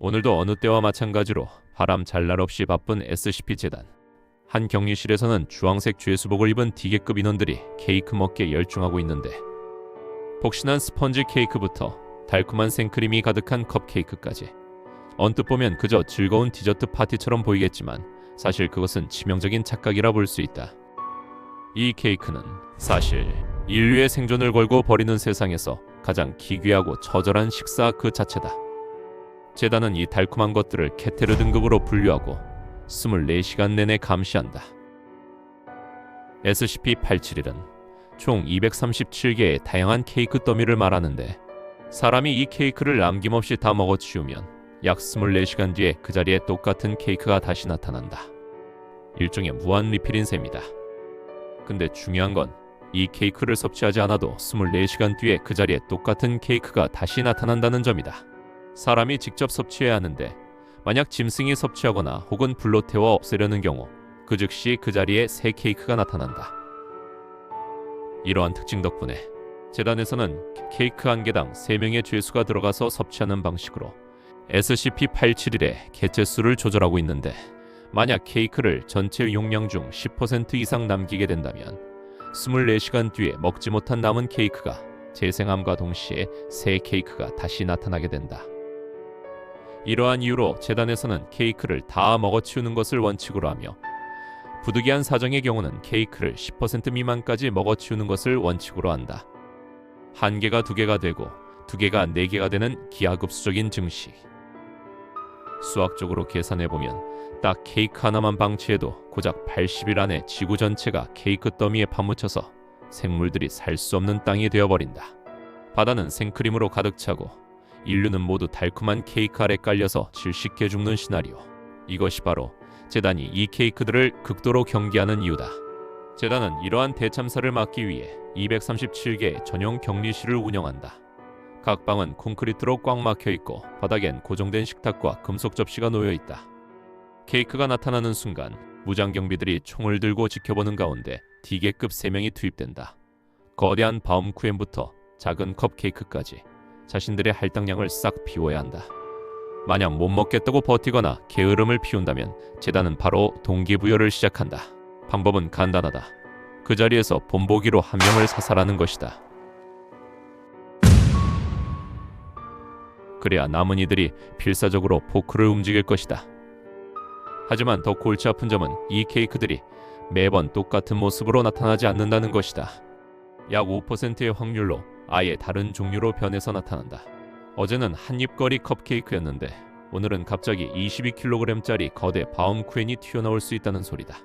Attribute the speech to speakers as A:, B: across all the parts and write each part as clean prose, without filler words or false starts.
A: 오늘도 어느 때와 마찬가지로 바람 잘 날 없이 바쁜 SCP 재단. 한 격리실에서는 주황색 죄수복을 입은 D계급 인원들이 케이크 먹기에 열중하고 있는데, 폭신한 스펀지 케이크부터 달콤한 생크림이 가득한 컵케이크까지 언뜻 보면 그저 즐거운 디저트 파티처럼 보이겠지만 사실 그것은 치명적인 착각이라 볼 수 있다. 이 케이크는 사실 인류의 생존을 걸고 버리는 세상에서 가장 기괴하고 처절한 식사 그 자체다. 재단은 이 달콤한 것들을 케테르 등급으로 분류하고 24시간 내내 감시한다. SCP-871은 총 237개의 다양한 케이크 더미를 말하는데, 사람이 이 케이크를 남김없이 다 먹어치우면 약 24시간 뒤에 그 자리에 똑같은 케이크가 다시 나타난다. 일종의 무한 리필인 셈이다. 근데 중요한 건 이 케이크를 섭취하지 않아도 24시간 뒤에 그 자리에 똑같은 케이크가 다시 나타난다는 점이다. 사람이 직접 섭취해야 하는데, 만약 짐승이 섭취하거나 혹은 불로 태워 없애려는 경우 그 즉시 그 자리에 새 케이크가 나타난다. 이러한 특징 덕분에 재단에서는 케이크 한 개당 3명의 죄수가 들어가서 섭취하는 방식으로 SCP-871의 개체수를 조절하고 있는데, 만약 케이크를 전체 용량 중 10% 이상 남기게 된다면 24시간 뒤에 먹지 못한 남은 케이크가 재생함과 동시에 새 케이크가 다시 나타나게 된다. 이러한 이유로 재단에서는 케이크를 다 먹어치우는 것을 원칙으로 하며, 부득이한 사정의 경우는 케이크를 10% 미만까지 먹어치우는 것을 원칙으로 한다. 1개가 2개가 되고 2개가 4개가 되는 기하급수적인 증시. 수학적으로 계산해보면 딱 케이크 하나만 방치해도 고작 80일 안에 지구 전체가 케이크 더미에 파묻혀서 생물들이 살 수 없는 땅이 되어버린다. 바다는 생크림으로 가득 차고 인류는 모두 달콤한 케이크 아래 깔려서 질식해 죽는 시나리오. 이것이 바로 재단이 이 케이크들을 극도로 경계하는 이유다. 재단은 이러한 대참사를 막기 위해 237개의 전용 격리실을 운영한다. 각 방은 콘크리트로 꽉 막혀 있고 바닥엔 고정된 식탁과 금속 접시가 놓여 있다. 케이크가 나타나는 순간 무장경비들이 총을 들고 지켜보는 가운데 D계급 3명이 투입된다. 거대한 바움쿠엔부터 작은 컵케이크까지 자신들의 할당량을 싹 비워야 한다. 만약 못 먹겠다고 버티거나 게으름을 피운다면 재단은 바로 동기부여를 시작한다. 방법은 간단하다. 그 자리에서 본보기로 한 명을 사살하는 것이다. 그래야 남은 이들이 필사적으로 포크를 움직일 것이다. 하지만 더 골치 아픈 점은 이 케이크들이 매번 똑같은 모습으로 나타나지 않는다는 것이다. 약 5%의 확률로 아예 다른 종류로 변해서 나타난다. 어제는 한입거리 컵케이크였는데 오늘은 갑자기 22kg짜리 거대 바움쿠엔이 튀어나올 수 있다는 소리다.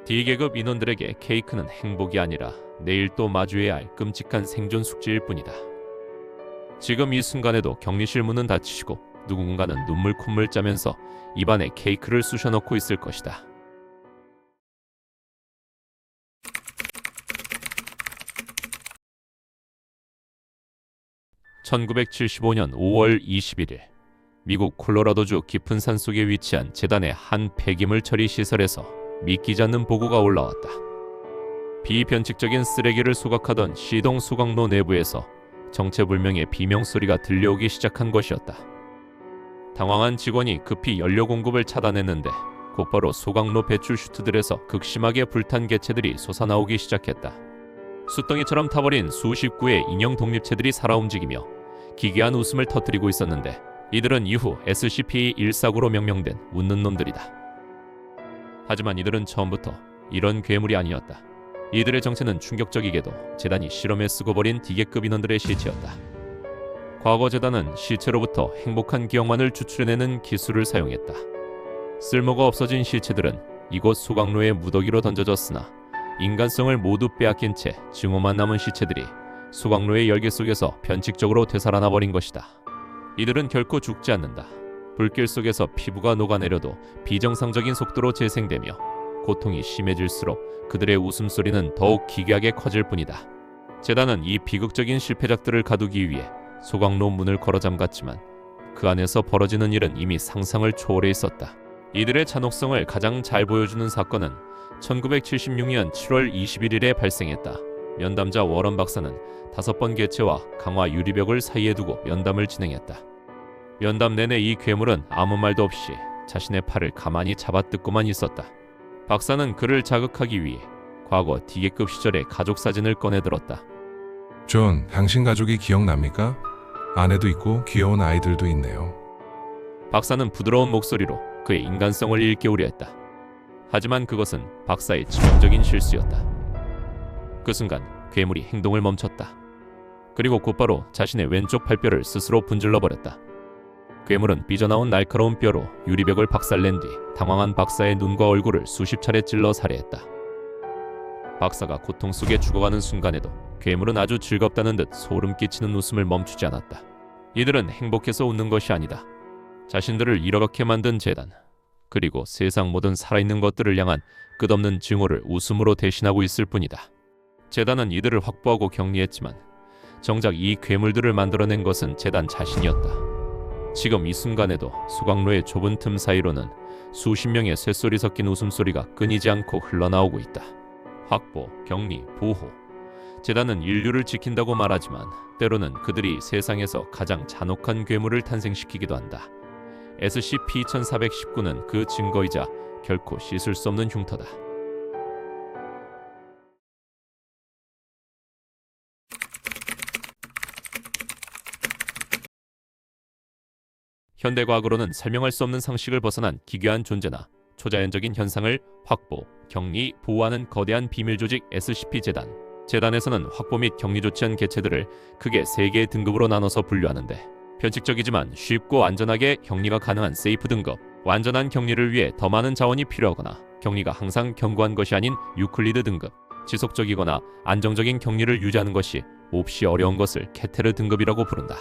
A: D계급 인원들에게 케이크는 행복이 아니라 내일 또 마주해야 할 끔찍한 생존 숙제일 뿐이다. 지금 이 순간에도 격리실 문은 닫히시고 누군가는 눈물 콧물 짜면서 입안에 케이크를 쑤셔넣고 있을 것이다. (1975년 5월 21일) 미국 콜로라도주 깊은 산속에 위치한 재단의 한 폐기물 처리 시설에서 믿기지 않는 보고가 올라왔다. 비변칙적인 쓰레기를 수거하던 시동 수거로 내부에서 정체불명의 비명소리가 들려오기 시작한 것이었다. 당황한 직원이 급히 연료 공급을 차단했는데 곧바로 소각로 배출 슈트들에서 극심하게 불탄 개체들이 솟아나오기 시작했다. 숫덩이처럼 타버린 수십 구의 인형 독립체들이 살아 움직이며 기괴한 웃음을 터뜨리고 있었는데, 이들은 이후 SCP-149로 명명된 웃는 놈들이다. 하지만 이들은 처음부터 이런 괴물이 아니었다. 이들의 정체는 충격적이게도 재단이 실험에 쓰고 버린 D계급 인원들의 시체였다. 과거 재단은 시체로부터 행복한 기억만을 추출해내는 기술을 사용했다. 쓸모가 없어진 시체들은 이곳 소각로에 무더기로 던져졌으나 인간성을 모두 빼앗긴 채 증오만 남은 시체들이 소각로의 열기 속에서 변칙적으로 되살아나 버린 것이다. 이들은 결코 죽지 않는다. 불길 속에서 피부가 녹아내려도 비정상적인 속도로 재생되며 고통이 심해질수록 그들의 웃음소리는 더욱 기괴하게 커질 뿐이다. 재단은 이 비극적인 실패작들을 가두기 위해 소각로 문을 걸어 잠갔지만 그 안에서 벌어지는 일은 이미 상상을 초월해 있었다. 이들의 잔혹성을 가장 잘 보여주는 사건은 1976년 7월 21일에 발생했다. 면담자 워런 박사는 5번 개체와 강화 유리벽을 사이에 두고 면담을 진행했다. 면담 내내 이 괴물은 아무 말도 없이 자신의 팔을 가만히 잡아뜯고만 있었다. 박사는 그를 자극하기 위해 과거 D계급 시절의 가족 사진을 꺼내들었다.
B: 존, 당신 가족이 기억납니까? 아내도 있고 귀여운 아이들도 있네요.
A: 박사는 부드러운 목소리로 그의 인간성을 일깨우려 했다. 하지만 그것은 박사의 치명적인 실수였다. 그 순간 괴물이 행동을 멈췄다. 그리고 곧바로 자신의 왼쪽 팔뼈를 스스로 분질러 버렸다. 괴물은 삐져나온 날카로운 뼈로 유리벽을 박살낸 뒤 당황한 박사의 눈과 얼굴을 수십 차례 찔러 살해했다. 박사가 고통 속에 죽어가는 순간에도 괴물은 아주 즐겁다는 듯 소름 끼치는 웃음을 멈추지 않았다. 이들은 행복해서 웃는 것이 아니다. 자신들을 이렇게 만든 재단, 그리고 세상 모든 살아있는 것들을 향한 끝없는 증오를 웃음으로 대신하고 있을 뿐이다. 재단은 이들을 확보하고 격리했지만 정작 이 괴물들을 만들어낸 것은 재단 자신이었다. 지금 이 순간에도 소각로의 좁은 틈 사이로는 수십 명의 쇳소리 섞인 웃음소리가 끊이지 않고 흘러나오고 있다. 확보, 격리, 보호. 재단은 인류를 지킨다고 말하지만 때로는 그들이 세상에서 가장 잔혹한 괴물을 탄생시키기도 한다. SCP-2419는 그 증거이자 결코 씻을 수 없는 흉터다. 현대과학으로는 설명할 수 없는 상식을 벗어난 기괴한 존재나 초자연적인 현상을 확보, 격리, 보호하는 거대한 비밀 조직 SCP-재단. 재단에서는 확보 및 격리 조치한 개체들을 크게 3개의 등급으로 나눠서 분류하는데, 변칙적이지만 쉽고 안전하게 격리가 가능한 세이프 등급, 완전한 격리를 위해 더 많은 자원이 필요하거나 격리가 항상 견고한 것이 아닌 유클리드 등급, 지속적이거나 안정적인 격리를 유지하는 것이 몹시 어려운 것을 케테르 등급이라고 부른다.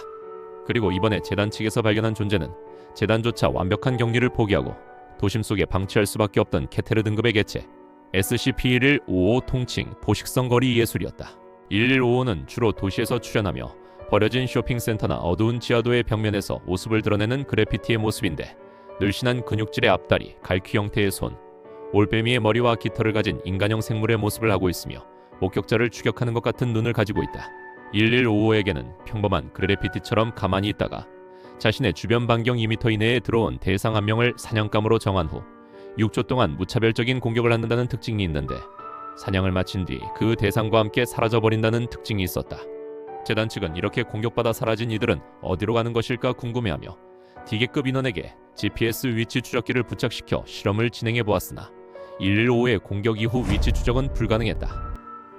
A: 그리고 이번에 재단 측에서 발견한 존재는 재단조차 완벽한 격리를 포기하고 도심 속에 방치할 수밖에 없던 케테르 등급의 개체 SCP-1155 통칭 포식성 거리 예술이었다. 1155는 주로 도시에서 출현하며 버려진 쇼핑센터나 어두운 지하도의 벽면에서 모습을 드러내는 그래피티의 모습인데, 늘씬한 근육질의 앞다리, 갈퀴 형태의 손, 올빼미의 머리와 깃털을 가진 인간형 생물의 모습을 하고 있으며 목격자를 추격하는 것 같은 눈을 가지고 있다. 1155에게는 평범한 그래피티처럼 가만히 있다가 자신의 주변 반경 2m 이내에 들어온 대상 한 명을 사냥감으로 정한 후 6초 동안 무차별적인 공격을 한다는 특징이 있는데, 사냥을 마친 뒤 그 대상과 함께 사라져버린다는 특징이 있었다. 재단 측은 이렇게 공격받아 사라진 이들은 어디로 가는 것일까 궁금해하며 D계급 인원에게 GPS 위치 추적기를 부착시켜 실험을 진행해 보았으나 115의 공격 이후 위치 추적은 불가능했다.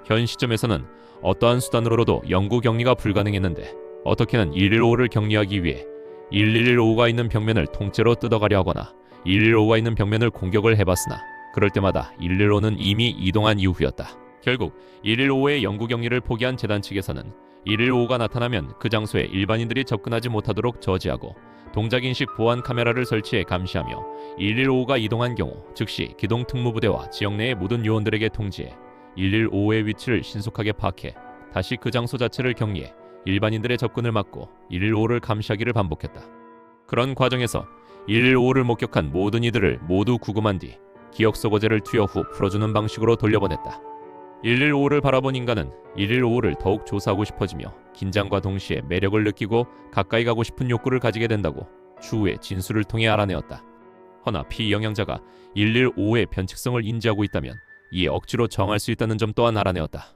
A: 현 시점에서는 어떠한 수단으로도 영구 격리가 불가능했는데, 어떻게는 115를 격리하기 위해 1115가 있는 벽면을 통째로 뜯어가려 하거나 115가 있는 벽면을 공격을 해봤으나 그럴 때마다 115는 이미 이동한 이후였다. 결국 115의 영구 격리를 포기한 재단 측에서는 115가 나타나면 그 장소에 일반인들이 접근하지 못하도록 저지하고 동작인식 보안 카메라를 설치해 감시하며 115가 이동한 경우 즉시 기동 특무부대와 지역 내의 모든 요원들에게 통지해 115의 위치를 신속하게 파악해 다시 그 장소 자체를 격리해 일반인들의 접근을 막고 115를 감시하기를 반복했다. 그런 과정에서 115를 목격한 모든 이들을 모두 구금한 뒤 기억 소거제를 투여 후 풀어주는 방식으로 돌려보냈다. 115를 바라본 인간은 115를 더욱 조사하고 싶어지며 긴장과 동시에 매력을 느끼고 가까이 가고 싶은 욕구를 가지게 된다고 추후에 진술을 통해 알아내었다. 허나 피영양자가 115의 변칙성을 인지하고 있다면 이에 억지로 정할 수 있다는 점 또한 알아내었다.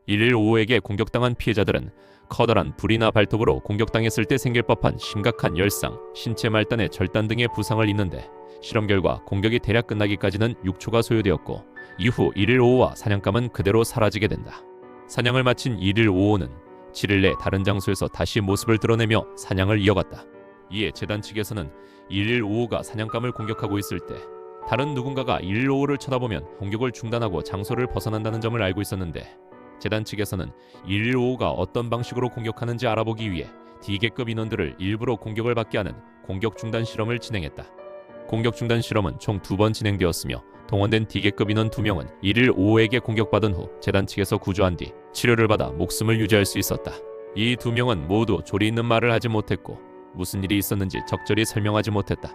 A: 115에게 공격당한 피해자들은 커다란 불이나 발톱으로 공격당했을 때 생길 법한 심각한 열상, 신체 말단의 절단 등의 부상을 입는데, 실험 결과 공격이 대략 끝나기까지는 6초가 소요되었고 이후 115와 사냥감은 그대로 사라지게 된다. 사냥을 마친 115는 7일 내 다른 장소에서 다시 모습을 드러내며 사냥을 이어갔다. 이에 재단 측에서는 115가 사냥감을 공격하고 있을 때 다른 누군가가 115를 쳐다보면 공격을 중단하고 장소를 벗어난다는 점을 알고 있었는데, 재단 측에서는 115가 어떤 방식으로 공격하는지 알아보기 위해 D계급 인원들을 일부러 공격을 받게 하는 공격 중단 실험을 진행했다. 공격 중단 실험은 총 2번 진행되었으며 동원된 D계급 인원 2명은 115에게 공격받은 후 재단 측에서 구조한 뒤 치료를 받아 목숨을 유지할 수 있었다. 이 2명은 모두 조리 있는 말을 하지 못했고 무슨 일이 있었는지 적절히 설명하지 못했다.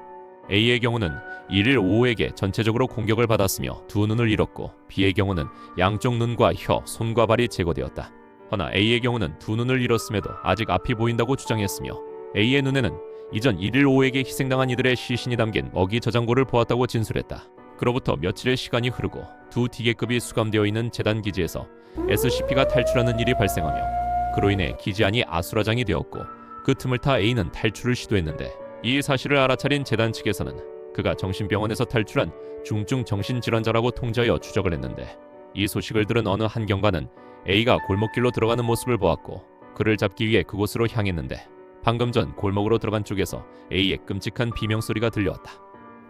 A: A의 경우는 115에게 전체적으로 공격을 받았으며 2눈을 잃었고, B의 경우는 양쪽 눈과 혀, 손과 발이 제거되었다. 허나 A의 경우는 2눈을 잃었음에도 아직 앞이 보인다고 주장했으며, A의 눈에는 이전 115에게 희생당한 이들의 시신이 담긴 먹이 저장고를 보았다고 진술했다. 그로부터 며칠의 시간이 흐르고 두 D계급이 수감되어 있는 재단 기지에서 SCP가 탈출하는 일이 발생하며 그로 인해 기지 안이 아수라장이 되었고 그 틈을 타 A는 탈출을 시도했는데 이 사실을 알아차린 재단 측에서는 그가 정신병원에서 탈출한 중증 정신질환자라고 통지하여 추적을 했는데 이 소식을 들은 어느 한경관은 A가 골목길로 들어가는 모습을 보았고 그를 잡기 위해 그곳으로 향했는데 방금 전 골목으로 들어간 쪽에서 A의 끔찍한 비명소리가 들려왔다.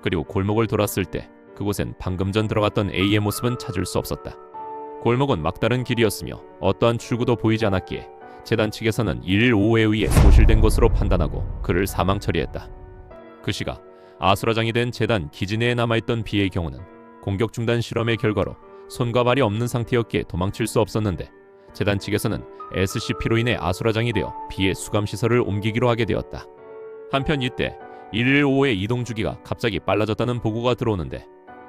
A: 그리고 골목을 돌았을 때 그곳엔 방금 전 들어갔던 A의 모습은 찾을 수 없었다. 골목은 막다른 길이었으며 어떠한 출구도 보이지 않았기에 재단 측에서는 115에 의해 소실된 것으로 판단하고 그를 사망 처리했다. 그 시각 아수라장이 된 재단 기지 내에 남아있던 B의 경우는 공격 중단 실험의 결과로 손과 발이 없는 상태였기에 도망칠 수 없었는데 재단 측에서는 SCP로 인해 아수라장이 되어 B의 수감시설을 옮기기로 하게 되었다. 한편 이때 115의 이동 주기가 갑자기 빨라졌다는 보고가 들어오는데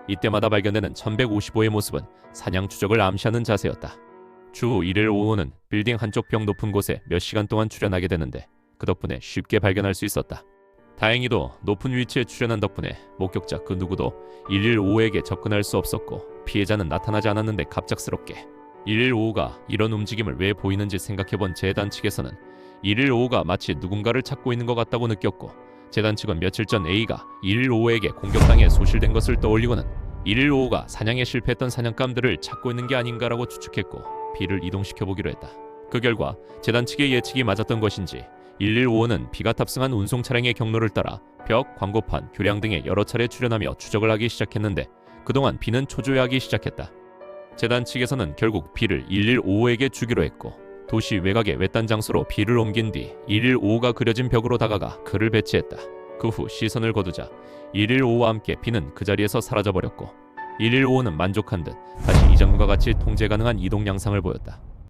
A: 이때마다 발견되는 1155의 모습은 사냥 추적을 암시하는 자세였다. 추후 115는 빌딩 한쪽 벽 높은 곳에 몇 시간 동안 출현하게 되는데 그 덕분에 쉽게 발견할 수 있었다. 다행히도 높은 위치에 출현한 덕분에 목격자 그 누구도 115에게 접근할 수 없었고 피해자는 나타나지 않았는데 갑작스럽게 115가 이런 움직임을 왜 보이는지 생각해본 재단 측에서는 115가 마치 누군가를 찾고 있는 것 같다고 느꼈고 재단 측은 며칠 전 A가 115에게 공격당해 소실된 것을 떠올리고는 115가 사냥에 실패했던 사냥감들을 찾고 있는 게 아닌가라고 추측했고 B를 이동시켜보기로 했다. 그 결과 재단 측의 예측이 맞았던 것인지 115는 B가 탑승한 운송 차량의 경로를 따라 벽, 광고판, 교량 등에 여러 차례 출현하며 추적을 하기 시작했는데 그동안 B는 초조해하기 시작했다. 재단 측에서는 결국 B를 115에게 주기로 했고 도시 외곽의 외딴 장소로 B를 옮긴 뒤 115가 그려진 벽으로 다가가 그를 배치했다. 그 후 시선을 거두자 115와 함께 B는 그 자리에서 사라져버렸고 115는 만족한 듯 다시 이전과 같이 통제 가능한 이동 양상을 보였다.